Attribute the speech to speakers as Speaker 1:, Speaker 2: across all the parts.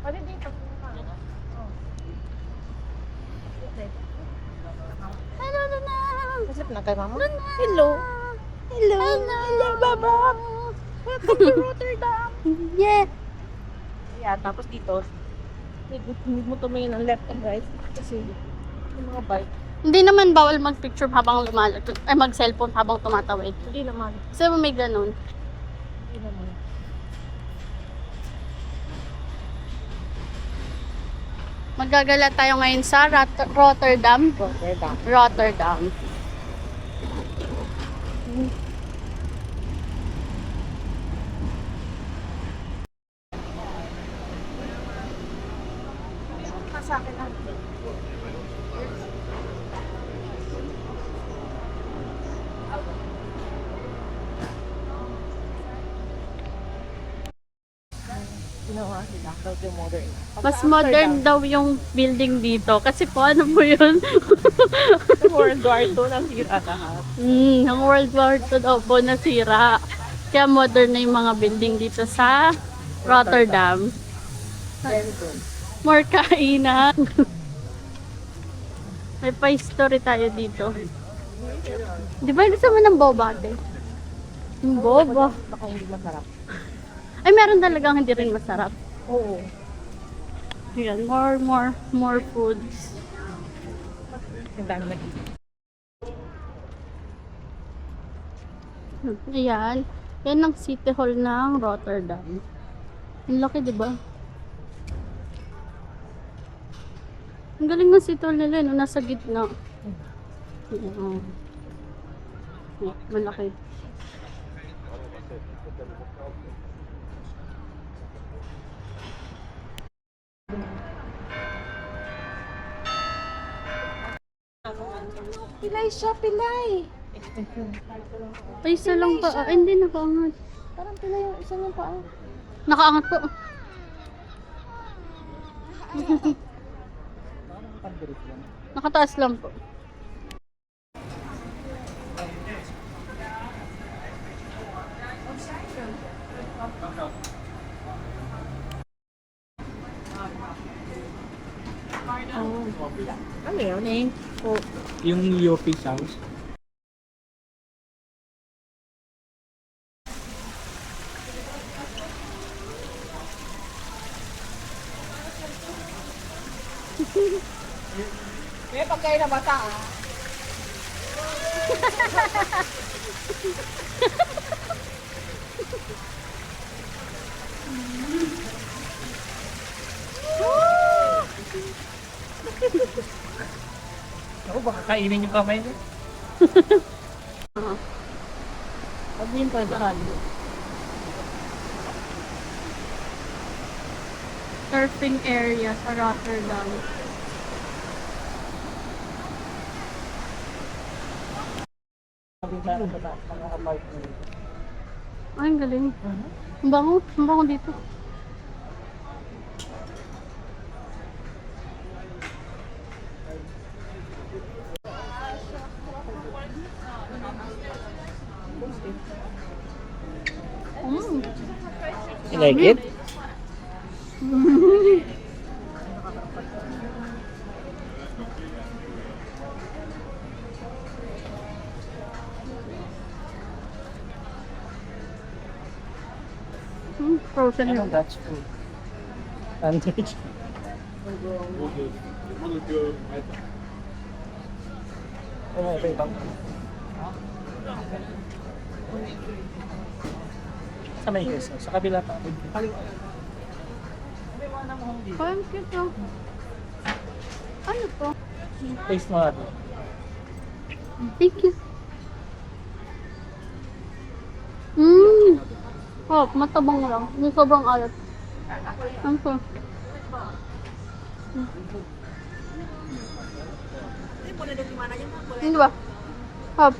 Speaker 1: Pwede dito.
Speaker 2: Hello, Luna!
Speaker 1: Masip na kay mama?
Speaker 2: Luna!
Speaker 1: Hello.
Speaker 2: Hello! Hello, Baba!
Speaker 1: Welcome to Rotterdam.
Speaker 2: Yeah!
Speaker 1: Yeah, tapos dito, need mo tumingin ng left and right. Kasi yung mga bike.
Speaker 2: Hindi naman bawal mag-picture habang ay mag-cellphone habang tumatawid.
Speaker 1: Hindi naman.
Speaker 2: Kasi may ganun.
Speaker 1: Hindi naman.
Speaker 2: Magagala tayo ngayon sa Rotterdam.
Speaker 1: Rotterdam.
Speaker 2: Rotterdam.
Speaker 1: Sa akin lang. Ginawa sila. Medyo modern.
Speaker 2: Mas modern daw yung building dito. Kasi po, ano po yun?
Speaker 1: World War II nasira lahat.
Speaker 2: Ang World War II daw po nasira. Kaya modern na yung mga building dito sa Rotterdam.
Speaker 1: Very good.
Speaker 2: More kainan. May pa-history tayo dito. Di ba gusto mo ng boba, ate? Yung boba.
Speaker 1: Baka hindi masarap.
Speaker 2: Ay, meron talagang hindi rin masarap.
Speaker 1: Oo.
Speaker 2: Ayan, more foods.
Speaker 1: Ang dami na.
Speaker 2: Ayan. Yan ang City Hall ng Rotterdam. Ang laki, di ba? Ang galing ng City Hall nila, no? Nasa gitna. Ayan. Yeah, malaki.
Speaker 1: Pilay siya, pilay.
Speaker 2: Ay, isa lang pa. Ay, hindi nakaangat.
Speaker 1: Parang pilay yung isa ng paa.
Speaker 2: Nakaangat po. Nakataas lang po.
Speaker 1: Ano yun?
Speaker 2: Thank po.
Speaker 3: Yung UP House.
Speaker 1: May pagkain na bata ah.
Speaker 3: Ako, baka kainin yung kamay niya.
Speaker 1: Sabihin pa sa halo.
Speaker 2: Surfing area sa Rotterdam.
Speaker 1: Sabihin sa mga apartment.
Speaker 2: Ay, ang galing. Ang bango. Ang bango dito.
Speaker 3: You like it?
Speaker 2: Frozen
Speaker 3: Ano
Speaker 2: yun.
Speaker 3: Dutch food? Sandwich. Ano ito ibang? Sa may keso. Sa kabila pa.
Speaker 2: Oh, ang cute oh. Ano to?
Speaker 3: Taste mo natin.
Speaker 2: Thank you. Oh, matabang lang. Yung sobrang alat. Ano to? Hindi ba? Hop.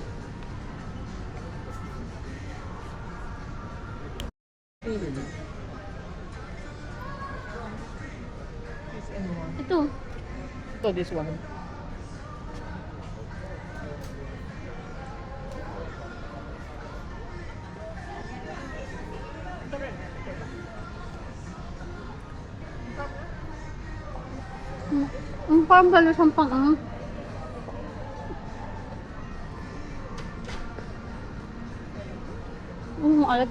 Speaker 2: Ito.
Speaker 3: Ito, this one.
Speaker 2: Parang balos ang pang ano. Alat.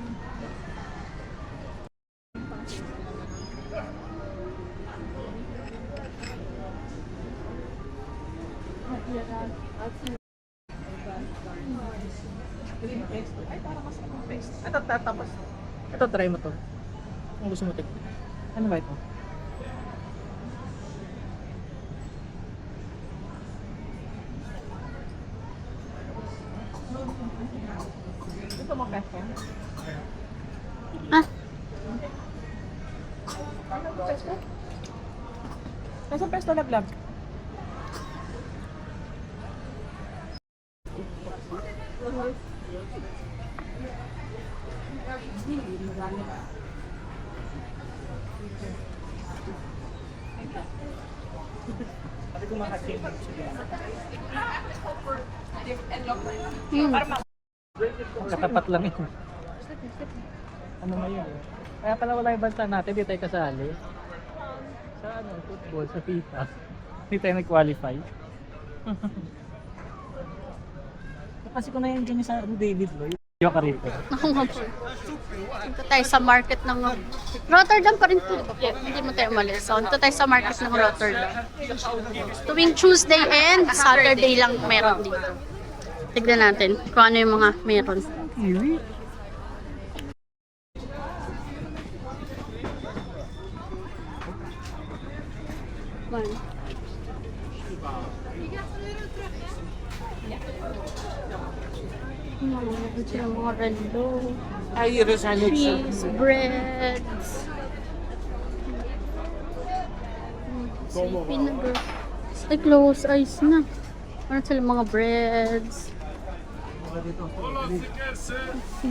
Speaker 3: Ay, parang mas paste. Ito, tapos. Ito, try mo to. Kung gusto mo tignan. Ano ba ito? Ito mo pesto.
Speaker 2: Ah,
Speaker 3: Peso pesto laglag. Sabi ko makaking. Katapat lang ito. Ano na yun? Kaya pala wala yung bansa natin, di tayo kasali. Sa ano, football, sa FIFA. Hindi tayo nag-qualify. Kasi ko na yung dyan sa David Lloyd. Yung ka rito.
Speaker 2: ako nga po. Punta tayo sa market ng Rotterdam pa rin po. Hindi mo tayo umalis. So, punta tayo sa market ng Rotterdam. Tuwing Tuesday and Saturday lang meron dito. Tignan natin kung ano yung mga meron.
Speaker 3: Really?
Speaker 2: Man. Meron silang mga relo,
Speaker 3: Ay,
Speaker 2: cheese, breads. Sipin na bro. Ay, close eyes na. Meron silang mga breads,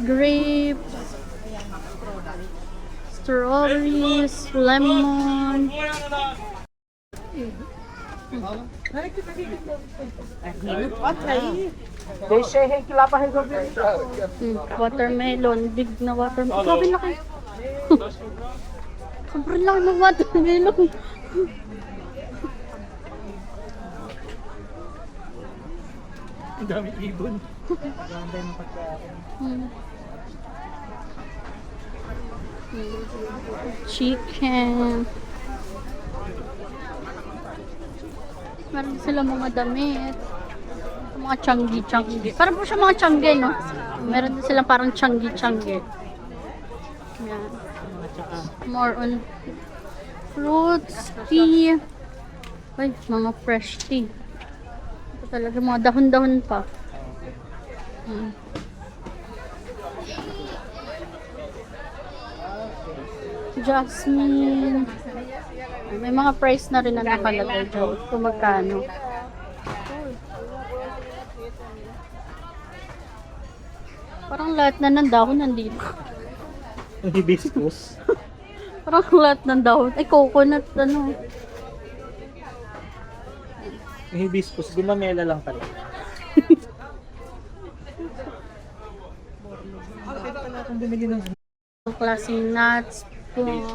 Speaker 2: grapes, strawberries, lemon. Watermelon, big na watermelon. Grabe laki. Sobrang laki ng watermelon.
Speaker 3: Ang dami ibon. Ang dami ng pagkain.
Speaker 2: Chicken. Meron sila mga damit. Mga changi-changi. Parang po siya mga changi, no? Meron din silang parang changi-changi. Yan. More on fruits, tea. Ay, mga fresh tea. Ito talaga, mga dahon-dahon pa. Jasmine. May mga price na rin na nakalagay dyan. Kung magkano. Parang lahat na ng dahon nandito.
Speaker 3: Ang hibiscus.
Speaker 2: Parang lahat ng dahon. Ay, coconut, ano.
Speaker 3: Ang hibiscus, gumamela lang pala. Kung bumili ng
Speaker 2: Klaseng nuts, plum,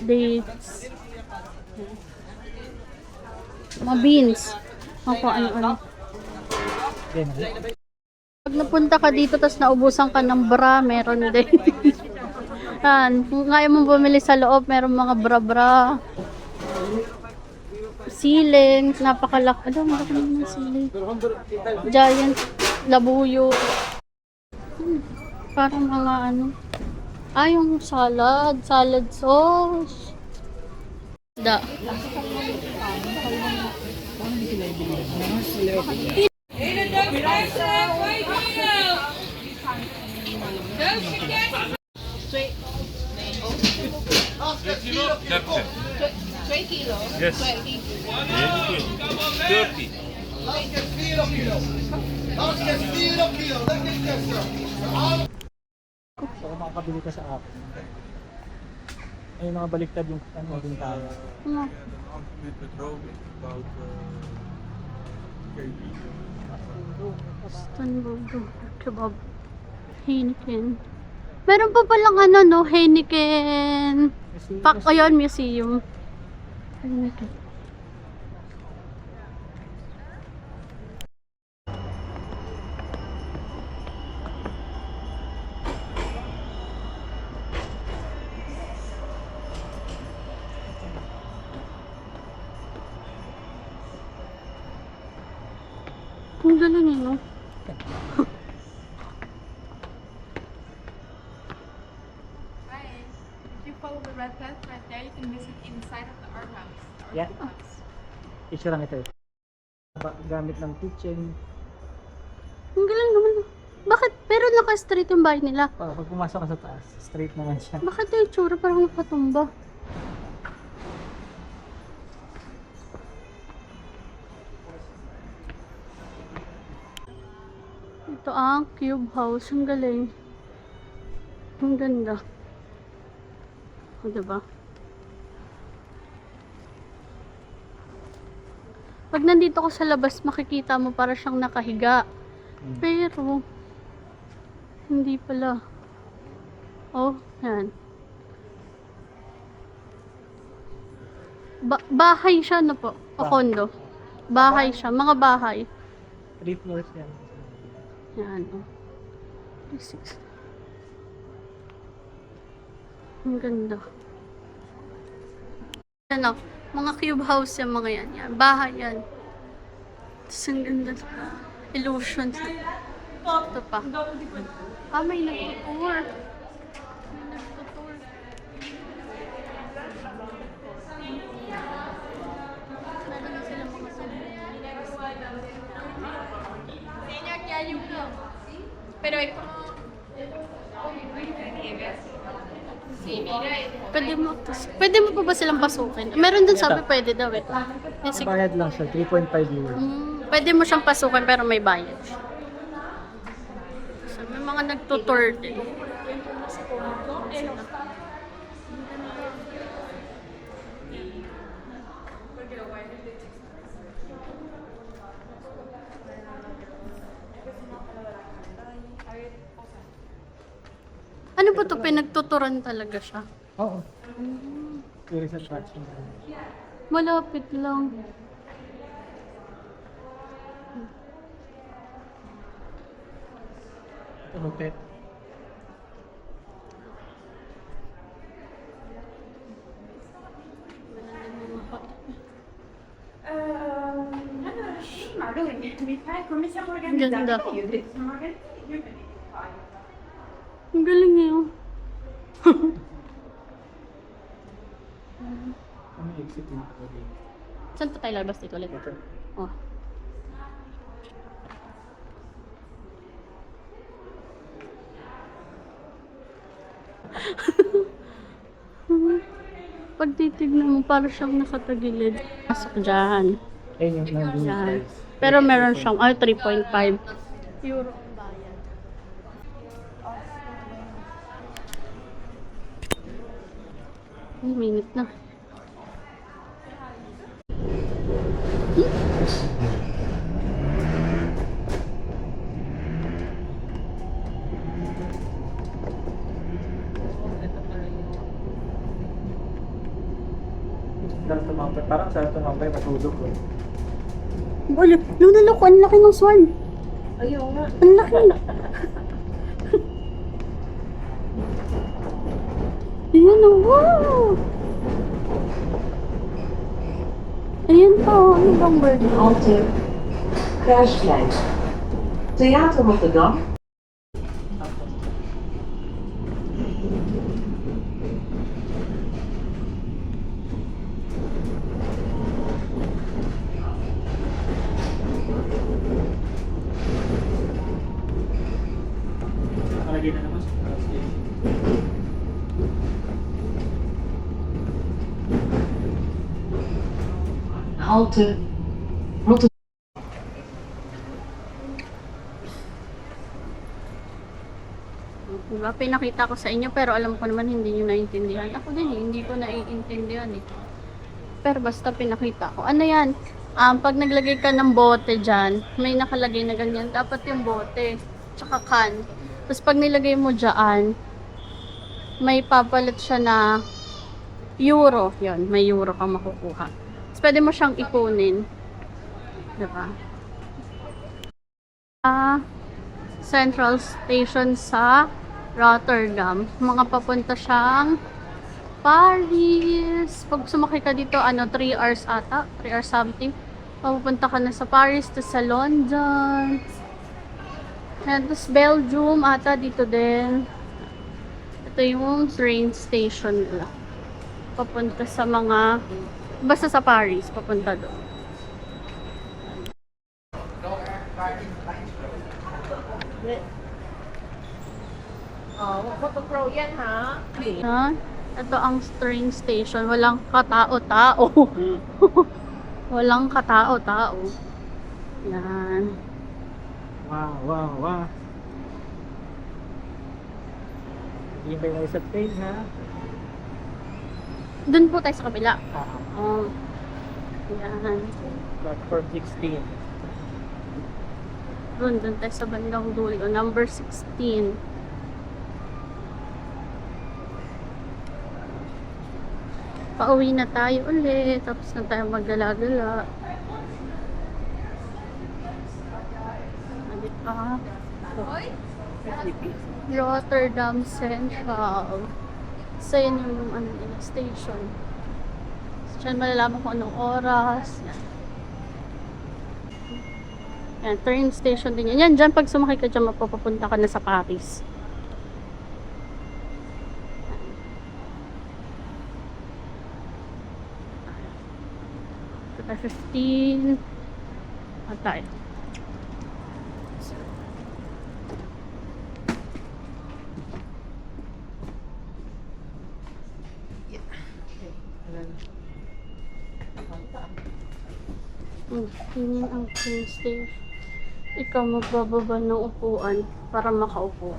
Speaker 2: dates, mga beans. Ako, ano. Pag napunta ka dito, tapos naubusan ka ng bra, meron din. Yan. Kung kaya mong bumili sa loob, meron mga bra-bra. Ceiling, napakalaki. Ano, malaki naman ceiling. Giant labuyo. Parang mga ano. Yung salad sauce. Da.
Speaker 1: kilo.
Speaker 4: Yes. 30.
Speaker 3: So, kung makakabili ka sa app, ay nakabaliktad yung ano, bintana.
Speaker 2: Ano? Istanbul, kebab, Heineken. Meron pa palang ano, no? Heineken. Ayun, museum. Heineken. Ang galing eh, no?
Speaker 1: If you follow the red path right there, you can visit inside of the art house.
Speaker 3: Yeah. Picture lang ito. Gamit ng kitchen.
Speaker 2: Ang galing naman. Bakit? Pero naka-straight yung bahay nila.
Speaker 3: Pag pumasok ka sa taas, straight naman siya.
Speaker 2: Bakit yung itsura parang nakatumba? Ito ang Cube House. Ang galing. Ang ganda. O, diba? Pag nandito ko sa labas, makikita mo para siyang nakahiga. Pero, hindi pala. Oh, yan. Bahay siya, no po? O kondo? Bahay siya. Mga bahay.
Speaker 3: 3 floors yan.
Speaker 2: Yan, oh. 6. Ang ganda. Ano, mga cube house yung mga yan. Yan. Bahay yan. Tapos ang ganda. Illusions. Ito pa. May nagtutour. May nagtutour. Meron na silang mga
Speaker 1: Pero hay como...
Speaker 2: Pwede mo pa ba silang pasukin? Meron dun sabi pwede daw eh. Sige.
Speaker 3: Bayad lang siya, 3.5 euros.
Speaker 2: Pwede mo siyang pasukan pero may bayad. So, may mga nagtutour din. Ano ba to? Pinagtuturan talaga siya.
Speaker 3: Oo. Tourist attraction.
Speaker 2: Malapit lang.
Speaker 3: Ito, pet.
Speaker 2: Ang ganda. Ang galing eh. Oh.
Speaker 3: Ano yung exit dito?
Speaker 2: Saan pa tayo lalabas dito ulit?
Speaker 3: Ito.
Speaker 2: Oh. Pag titignan mo, parang siyang nakatagilid. Pasok dyan.
Speaker 3: Ayun yung nandun.
Speaker 2: Yan. Pero meron siyang, 3.5 euro ang bayad. Minute na.
Speaker 3: Parang sa tumambay, matulog ko.
Speaker 2: Wala, Luna ko, ang laki ng swan.
Speaker 1: Ayaw nga.
Speaker 2: Ang laki. Ayan o, wow! Ayan pa, ano bang bird?
Speaker 5: Halte. Kruisplein. Theater Rotterdam.
Speaker 3: Nakalagay na naman sa
Speaker 5: halte Rotterdam.
Speaker 2: Diba? Pinakita ko sa inyo pero alam ko naman hindi nyo naiintindihan. Ako din hindi ko naiintindihan eh. Pero basta pinakita ko. Ano yan? Pag naglagay ka ng bote dyan, may nakalagay na ganyan. Dapat yung bote, tsaka can. Tapos pag nilagay mo dyan, may papalit siya na euro. Yun, may euro kang makukuha. Tapos pwede mo siyang ipunin. Diba? Central Station sa Rotterdam. Mga papunta siyang Paris. Pag sumakay ka dito, 3 hours ata. 3 hours something. Papupunta ka na sa Paris, to sa London. And tapos Belgium ata dito din. Ito yung train station nila. Papunta sa basta sa Paris, papunta doon.
Speaker 1: Photo pro yan ha.
Speaker 2: Ha? Ito ang train station. Walang katao-tao. Walang katao-tao. Yan.
Speaker 3: Wow. Hintay tayo sa train ha.
Speaker 2: Doon po tayo sa kabila.
Speaker 3: Ah,
Speaker 2: Yan.
Speaker 3: platform 16.
Speaker 2: Doon tayo sa bandang dulo. Number 16. Pauwi na tayo ulit. Tapos na tayo magdala-gala. Rotterdam Central. So, yun yung station. So, dyan malalaman kung anong oras. Yan, train station din yan. Yan, dyan pag sumakay ka dyan, mapapapunta ka na sa Paris. Ito 15. At tayo. Yun ang train station. Ikaw magbababa ng upuan para makaupo.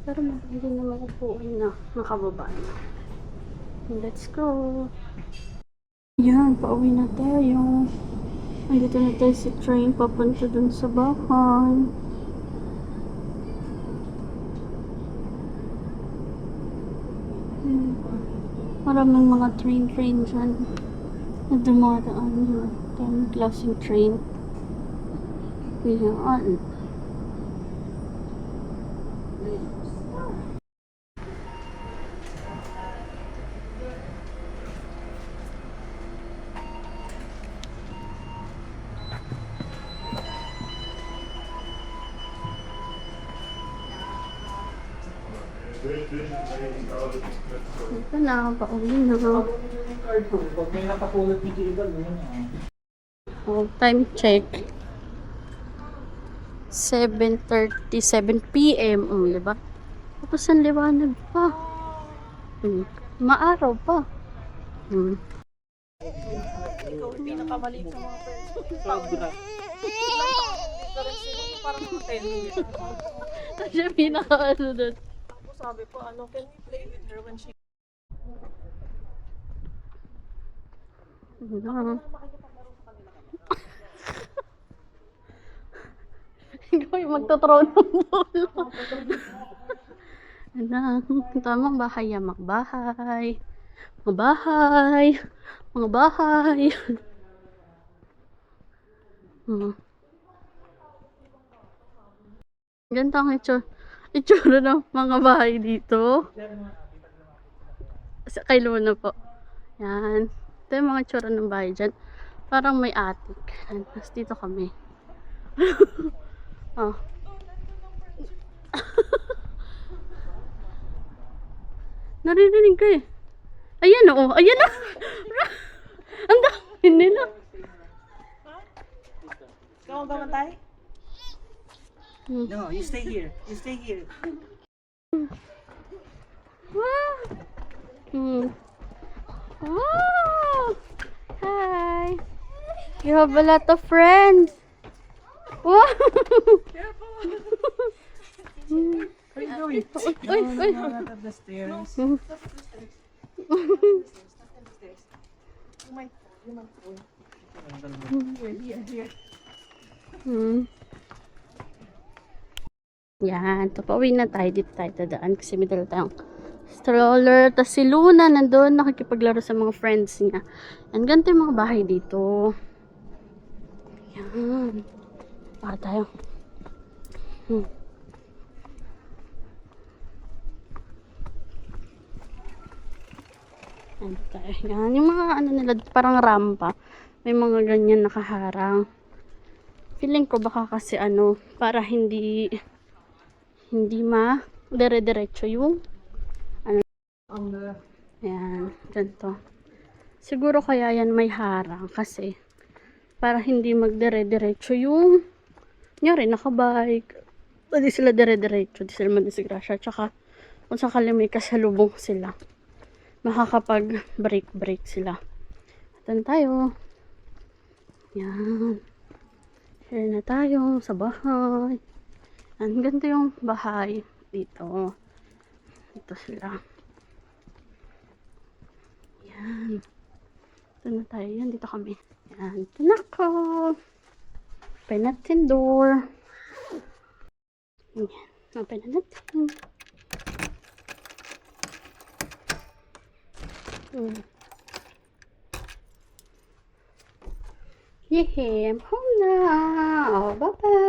Speaker 2: Pero hindi naman upuan na nakababa na. Let's go! Yan, pauwi na tayo. Andito na tayo sa train papunta dun sa bahay. Maraming mga train dyan na dumadaan yun. Tamang klaseng train. Yan. Ito na, pauwi na.
Speaker 3: Pag may nakapulot ni Kibal, yun
Speaker 2: Oh, time check. 7:37 PM. Diba? Tapos ang liwanag pa. Maaraw pa.
Speaker 1: Ikaw yung pinakamali sa mga friends.
Speaker 3: Sobra.
Speaker 1: Parang mga 10 minutes.
Speaker 2: Siya pinaka-ano doon.
Speaker 1: Ako sabi ko, can we play with her when she...
Speaker 2: Ikaw yung magtotrono ng bolo. Tamang bahay yan. Magbahay. Magbahay. Magbahay. Ganito ang itsura ng mga bahay dito. Kay Luna po. Yan. Ito yung mga itsura ng bahay dyan. Parang may attic. Tapos dito kami. Oh. Naririnig ko eh. Ayan o. Ayan na. Ang dami nila.
Speaker 1: Ikaw ang gamantay?
Speaker 3: No, you stay here. You stay here.
Speaker 2: Wow. Wow. Hi. You have a lot of friends. Wow.
Speaker 3: Where are you going?
Speaker 2: Uy, uy.
Speaker 3: Not up the stairs.
Speaker 2: Yan, papauwi na tayo. Dito tayo dadaan kasi may dala tayong stroller. Tapos si Luna nandun nakikipaglaro sa mga friends niya. And ganito yung mga bahay dito. Yan. Baka tayo. Yan tayo. Yan. Yung mga ano nila, parang rampa. May mga ganyan nakaharang. Feeling ko baka kasi ano, para hindi dire-diretso yung yan, ganito. Siguro kaya yan may harang kasi para hindi magdire-diretso yung nyari nakabike. Hindi sila dire-diretso, di sila madisgrasya. Tsaka kung sakali may kasalubong sila, makakapag-break sila. Atan tayo. Yan. Share na tayo sa bahay. Ang ganda yung bahay dito. Ito sila. Yan. Ito na tayo. Yan, dito kami. Yan. Ito na ako. Open natin door. Yan. Open na natin. Yehey, I'm home na. Oh, bye-bye.